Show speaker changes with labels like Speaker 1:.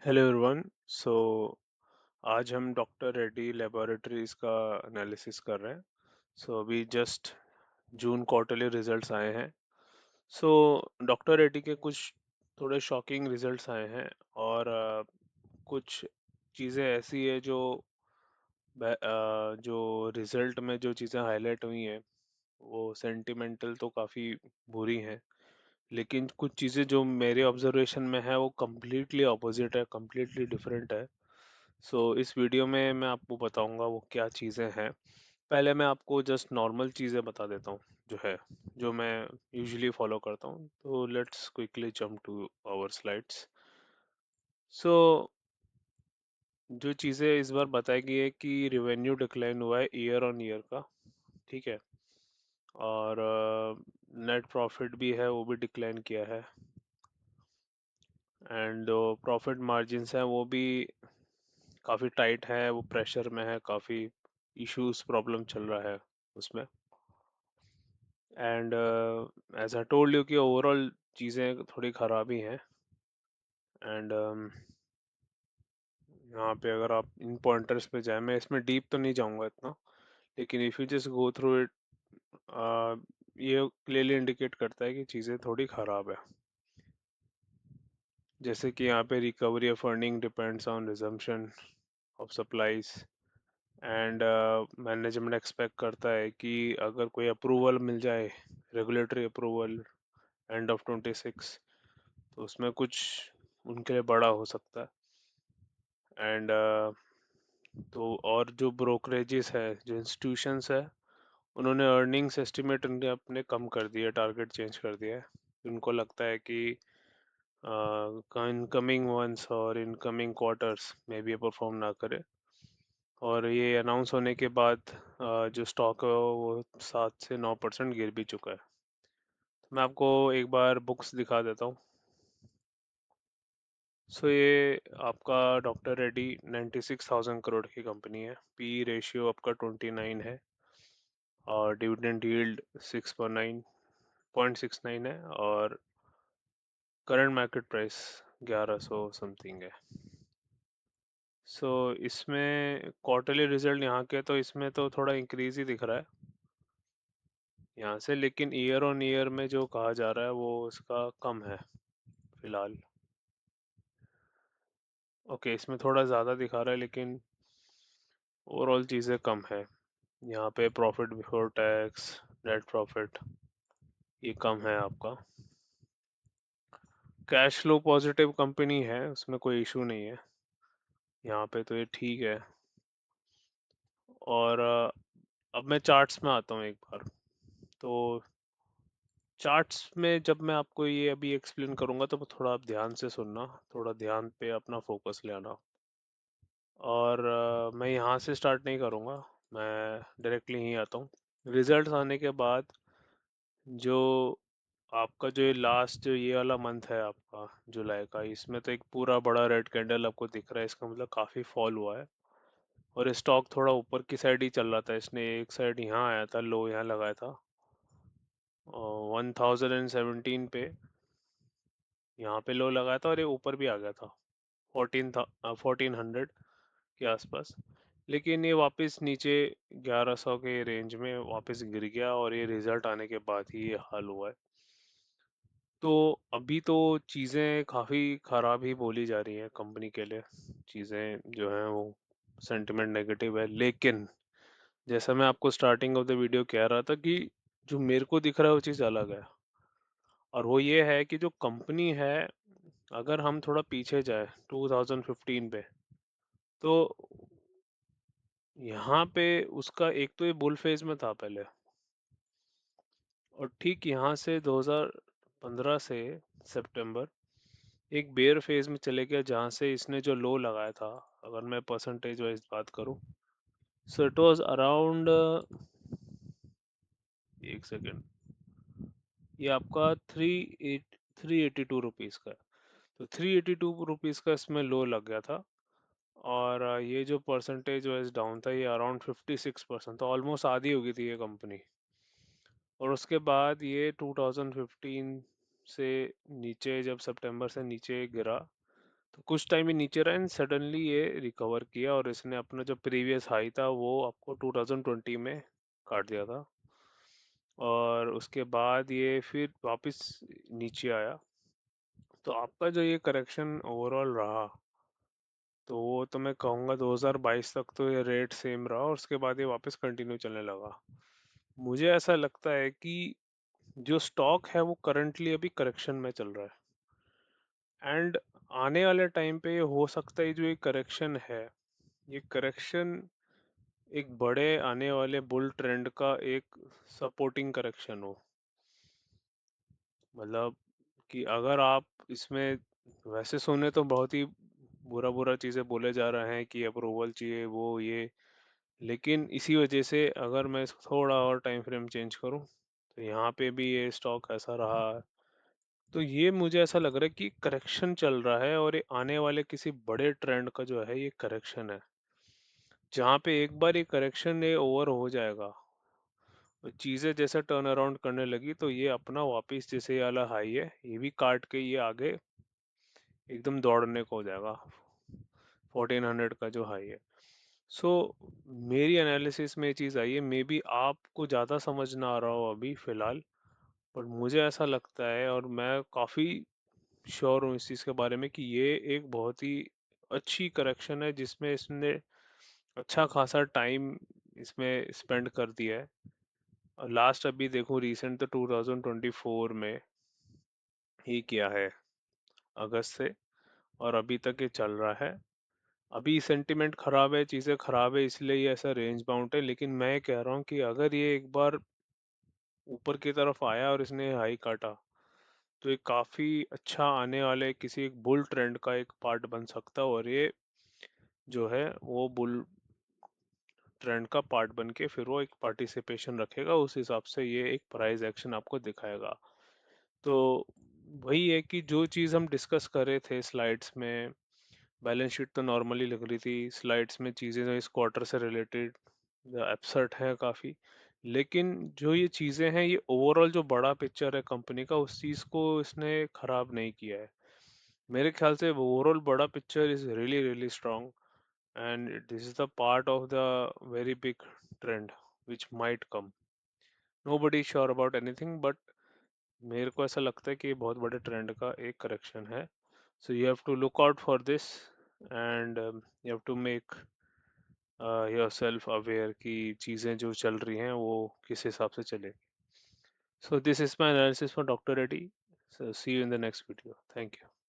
Speaker 1: Hello everyone. सो आज हम doctor Reddy laboratories का एनालिसिस कर रहे हैं। अभी जस्ट जून क्वार्टरली रिजल्ट्स आए हैं। सो डॉक्टर रेड्डी के कुछ थोड़े शॉकिंग रिजल्ट्स आए हैं और कुछ चीज़ें ऐसी है जो रिजल्ट में जो चीज़ें हाईलाइट हुई हैं वो सेंटिमेंटल तो काफ़ी बुरी हैं, लेकिन कुछ चीज़ें जो मेरे ऑब्जर्वेशन में है वो कम्प्लीटली अपोजिट है, कम्प्लीटली डिफरेंट है। इस वीडियो में मैं आपको बताऊंगा वो क्या चीज़ें हैं। पहले मैं आपको जस्ट नॉर्मल चीज़ें बता देता हूँ जो है, जो मैं यूजुअली फॉलो करता हूँ। तो let's quickly jump to our slides. So जो चीज़ें इस बार बताई गई है कि रिवेन्यू डिक्लाइन हुआ है ईयर ऑन ईयर का, ठीक है। और नेट प्रॉफिट भी है, वो भी डिक्लाइन किया है। एंड प्रॉफिट मार्जिन्स हैं वो भी काफ़ी टाइट है, वो प्रेशर में है, काफ़ी इश्यूज प्रॉब्लम चल रहा है उसमें। And as I told you कि ओवरऑल चीज़ें थोड़ी ख़राब ही हैं। एंड यहाँ पे अगर आप इन पॉइंटर्स पे जाएं, मैं इसमें डीप तो नहीं जाऊँगा इतना, लेकिन if you just go through it, ये क्लियरली इंडिकेट करता है कि चीज़ें थोड़ी ख़राब है। जैसे कि यहाँ पे recovery of earning depends on resumption of supplies. And management expect करता है कि अगर कोई अप्रूवल मिल जाए, रेगुलेटरी अप्रूवल एंड ऑफ 26, तो उसमें कुछ उनके लिए बड़ा हो सकता है। एंड तो और जो ब्रोकरेजेस है, जो इंस्टीट्यूशंस है, उन्होंने अर्निंग्स एस्टिमेट उनके अपने कम कर दिए, टारगेट चेंज कर दिया है। उनको लगता है कि इनकमिंग मंथ्स और इनकमिंग क्वार्टर्स में भी ये परफॉर्म ना करे। और ये अनाउंस होने के बाद जो स्टॉक है वो 7 से 9% गिर भी चुका है। तो मैं आपको एक बार बुक्स दिखा देता हूँ। ये आपका डॉक्टर रेड्डी 96,000 करोड़ की कंपनी है। पी रेशियो आपका 29 है और डिविडेंड यील्ड 6.9 है और करंट मार्केट प्राइस 1100 समथिंग है। इसमें क्वार्टरली रिजल्ट यहाँ के, तो इसमें तो थोड़ा इंक्रीज ही दिख रहा है यहाँ से, लेकिन ईयर ऑन ईयर में जो कहा जा रहा है वो इसका कम है फिलहाल। ओके, इसमें थोड़ा ज़्यादा दिखा रहा है लेकिन ओवरऑल चीज़ें कम है। यहाँ पे profit before tax, net profit, ये कम है आपका। कैश फ्लो पॉजिटिव कंपनी है, उसमें कोई इशू नहीं है यहाँ पे, तो ये ठीक है। और अब मैं चार्ट्स में आता हूँ एक बार। तो चार्ट्स में जब मैं आपको ये अभी एक्सप्लेन करूँगा तो थोड़ा आप ध्यान से सुनना, थोड़ा ध्यान पे अपना फोकस ले आना। और मैं यहाँ से स्टार्ट नहीं करूँगा, मैं डायरेक्टली यहीं आता हूँ। रिजल्ट्स आने के बाद जो आपका जो ये लास्ट जो ये वाला मंथ है आपका जुलाई का, इसमें तो एक पूरा बड़ा रेड कैंडल आपको दिख रहा है, इसका मतलब काफ़ी फॉल हुआ है। और स्टॉक थोड़ा ऊपर की साइड ही चल रहा था, इसने एक साइड यहाँ आया था, लो यहाँ लगाया था 1017 पे, यहाँ पे लो लगाया था और ये ऊपर भी आ गया था 1400 के आसपास। लेकिन ये वापस नीचे 1100 के रेंज में वापस गिर गया और ये रिजल्ट आने के बाद ही ये हाल हुआ है। तो अभी तो चीज़ें काफ़ी ख़राब ही बोली जा रही हैं कंपनी के लिए। चीज़ें जो हैं वो सेंटिमेंट नेगेटिव है, लेकिन जैसा मैं आपको स्टार्टिंग ऑफ द वीडियो कह रहा था कि जो मेरे को दिख रहा है वो चीज़ अलग है। और वो ये है कि जो कंपनी है, अगर हम थोड़ा पीछे जाए 2015 पे, तो यहाँ पे उसका एक तो ये बुल फेज में था पहले, और ठीक यहाँ से 2015 से सितंबर एक बेयर फेज में चले गया, जहाँ से इसने जो लो लगाया था, अगर मैं परसेंटेज वाइज बात करूँ, सो इट वाज अराउंड, एक सेकेंड, ये आपका 382 रुपीज़ का है। तो 382 रुपीज़ का इसमें लो लग गया था। और ये जो परसेंटेज वाइज डाउन था ये अराउंड 56%, तो ऑलमोस्ट आधी हो गई थी ये कंपनी। और उसके बाद ये 2015 से नीचे, जब सितंबर से नीचे गिरा, तो कुछ टाइम ही नीचे रहा एंड सडनली ये रिकवर किया और इसने अपना जो प्रीवियस हाई था वो आपको 2020 में काट दिया था। और उसके बाद ये फिर वापस नीचे आया। तो आपका जो ये करेक्शन ओवरऑल रहा, तो वो तो मैं कहूँगा 2022 तक तो ये रेट सेम रहा और उसके बाद ये वापस कंटिन्यू चलने लगा। मुझे ऐसा लगता है कि जो स्टॉक है वो करंटली अभी करेक्शन में चल रहा है एंड आने वाले टाइम पे ये हो सकता है जो ये करेक्शन है, ये करेक्शन एक बड़े आने वाले बुल ट्रेंड का एक सपोर्टिंग करेक्शन हो। मतलब कि अगर आप इसमें, वैसे सुने तो बहुत ही बुरा बुरा चीज़ें बोले जा रहे हैं कि अप्रूवल चाहिए वो ये, लेकिन इसी वजह से अगर मैं थोड़ा और टाइम फ्रेम चेंज करूं तो यहाँ पे भी ये स्टॉक ऐसा रहा है। तो ये मुझे ऐसा लग रहा है कि करेक्शन चल रहा है और ये आने वाले किसी बड़े ट्रेंड का जो है ये करेक्शन है, जहाँ पे एक बार ये करेक्शन ये ओवर हो जाएगा और चीज़ें जैसे टर्न अराउंड करने लगी तो ये अपना वापस जैसे ये वाला हाई है ये भी काट के ये आगे एकदम दौड़ने को हो जाएगा 1400 का जो हाई है। सो मेरी एनालिसिस में ये चीज़ आई है, मे बी आपको ज़्यादा समझ ना आ रहा हो अभी फिलहाल, पर मुझे ऐसा लगता है और मैं काफ़ी श्योर हूँ इस चीज़ के बारे में कि ये एक बहुत ही अच्छी करेक्शन है जिसमें इसने अच्छा खासा टाइम इसमें स्पेंड कर दिया है। और लास्ट अभी देखो रिसेंट तो 2024 में ही किया है, अगस्त से, और अभी तक ये चल रहा है। अभी सेंटिमेंट खराब है, चीज़ें खराब है, इसलिए ये ऐसा रेंज बाउंड है, लेकिन मैं कह रहा हूँ कि अगर ये एक बार ऊपर की तरफ आया और इसने हाई काटा तो ये काफ़ी अच्छा आने वाले किसी एक बुल ट्रेंड का एक पार्ट बन सकता है और ये जो है वो बुल ट्रेंड का पार्ट बन के फिर वो एक पार्टिसिपेशन रखेगा, उस हिसाब से ये एक प्राइस एक्शन आपको दिखाएगा। तो वही है कि जो चीज़ हम डिस्कस कर रहे थे स्लाइड्स में, बैलेंस शीट तो नॉर्मली लग रही थी, स्लाइड्स में चीज़ें जो इस क्वार्टर से रिलेटेड एब्सर्ट है काफ़ी, लेकिन जो ये चीज़ें हैं ये ओवरऑल जो बड़ा पिक्चर है कंपनी का उस चीज़ को इसने खराब नहीं किया है। मेरे ख्याल से ओवरऑल बड़ा picture is really really strong and this is the part of the very big trend which might come. Nobody sure about anything, but मेरे को ऐसा लगता है कि ये बहुत बड़े ट्रेंड का एक करेक्शन है। So you have to look out for this and you have to make yourself aware कि चीज़ें जो चल रही हैं वो किस हिसाब से चले। So this is my analysis for doctor Reddy. So see you in the next video. Thank you.